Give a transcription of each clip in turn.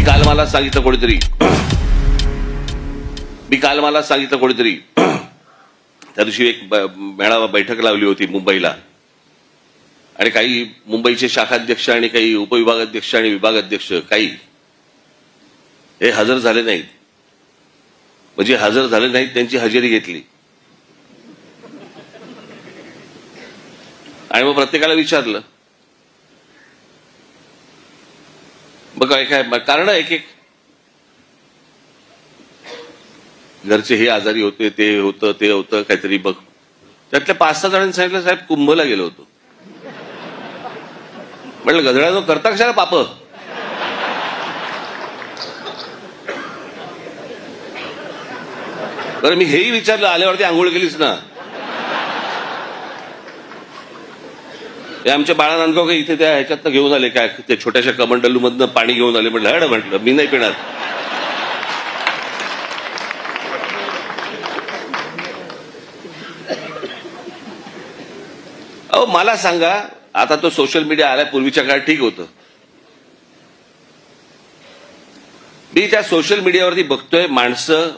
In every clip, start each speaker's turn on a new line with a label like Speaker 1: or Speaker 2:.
Speaker 1: मी काल मला सांगितलं कोणीतरी त्या दिवशी एक मेळावा बैठक लावली होती मुंबईला आणि काही मुंबईचे शाखाध्यक्ष आणि काही उपविभागाध्यक्ष आणि विभागाध्यक्ष काही हे हजर झाले नाहीत. म्हणजे हजर झाले नाहीत त्यांची हजेरी घेतली आणि मग प्रत्येकाला विचारलं बघा काय कारण एक घरचे हे आजारी होते ते होतं काहीतरी बघ. त्यातल्या 5-6 जणांनी सांगितलं साहेब कुंभला गेलो होतो. म्हटलं गधड्यानं करता कशाला पाप. बरं मी हेही विचारलं आल्यावरती आंघोळ केलीच ना. आमच्या बाळा नांदगावकर इथे त्या ह्याच्यातनं घेऊन आले काय ते छोट्याशा कमंडलू मधनं पाणी घेऊन आले. म्हटलं मी नाही पिणार. अहो मला सांगा आता तो सोशल मीडिया आलाय पूर्वीच्या काळात ठीक होतं. मी त्या सोशल मीडियावरती बघतोय माणसं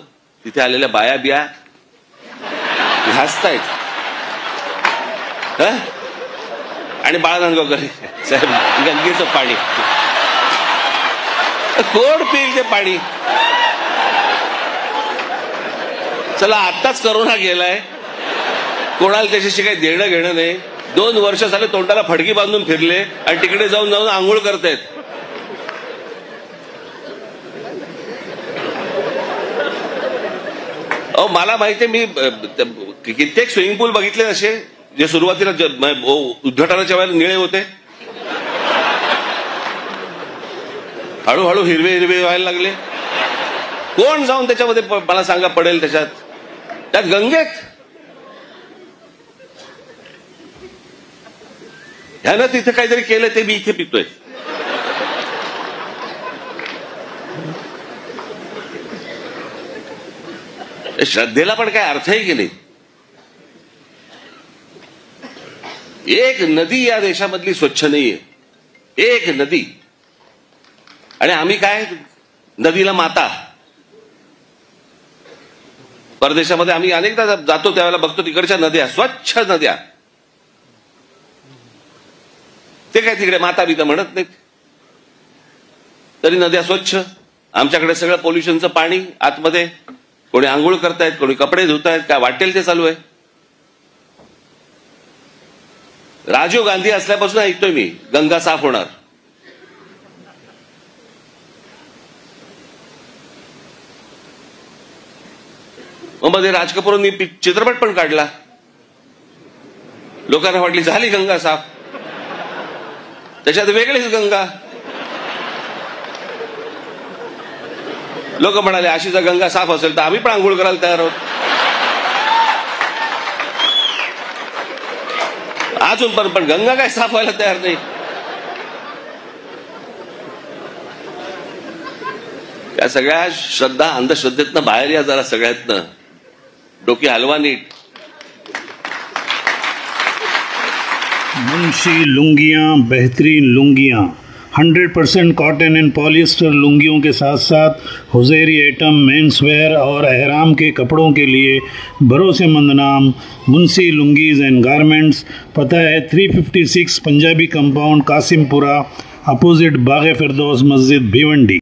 Speaker 1: तिथे आलेल्या बाया बिया हसतायत आणि बाळा नांदगावकर साहेब गंगेचं पाणी कोण पिईल ते पाणी. चला आत्ताच करोना गेलाय कोणाला त्याच्याशी काही देणं घेणं नाही. 2 वर्ष झाले तोंडाला फडकी बांधून फिरले आणि तिकडे जाऊन आंघोळ करतायत. अहो मला माहितीये मी कित्येक स्विमिंग पूल बघितले असे जे सुरुवातीला उद्घाटनाच्या वेळेला निळे होते हळूहळू हिरवे व्हायला लागले. कोण जाऊन त्याच्यामध्ये मला सांगा पडेल त्यात गंगेत. ह्यानं तिथे काहीतरी केलं ते मी इथे पितोय. श्रद्धेला पण काय अर्थ आहे की नाही. एक नदी या देशामधली स्वच्छ नाहीये. एक नदी आणि आम्ही काय नदीला माता. परदेशामध्ये आम्ही अनेकदा जातो त्यावेळेला बघतो तिकडच्या नद्या स्वच्छ नद्या. ते काय तिकडे माता बिता म्हणत नाहीत तरी नद्या स्वच्छ. आमच्याकडे सगळं पोल्युशनचं पाणी आतमध्ये. कोणी आंघोळ करतायत कोणी कपडे धुतायत काय वाटेल ते चालू आहे. राजीव गांधी असल्यापासून ऐकतोय मी गंगा साफ होणार. मग मध्ये राज कपूरनी चित्रपट पण काढला. लोकांना वाटली झाली गंगा साफ. त्याच्यात वेगळीच गंगा. लोक म्हणाले अशी जर गंगा साफ असेल तर आम्ही पण आंघोळ करायला तयार आहोत. अजून पण गंगा काय साफ व्हायला तयार नाही. त्या सगळ्या श्रद्धा अंधश्रद्धेतनं बाहेर या जरा सगळ्यातनं. डोकी हलवा नीट.
Speaker 2: मुंशी लुंगियां बेहतरीन लुंगियां 100% कॉटन एंड पॉलिएस्टर लुंगियों के साथ साथ हुजैरी आइटम मेंसवेयर और एहराम के कपड़ों के लिए भरोसेमंद नाम मुंशी लुंगीज एंड गारमेंट्स. पता है 356 पंजाबी कंपाउंड कासिमपुरा अपोजिट बाग फिरदौस मस्जिद भिवंडी.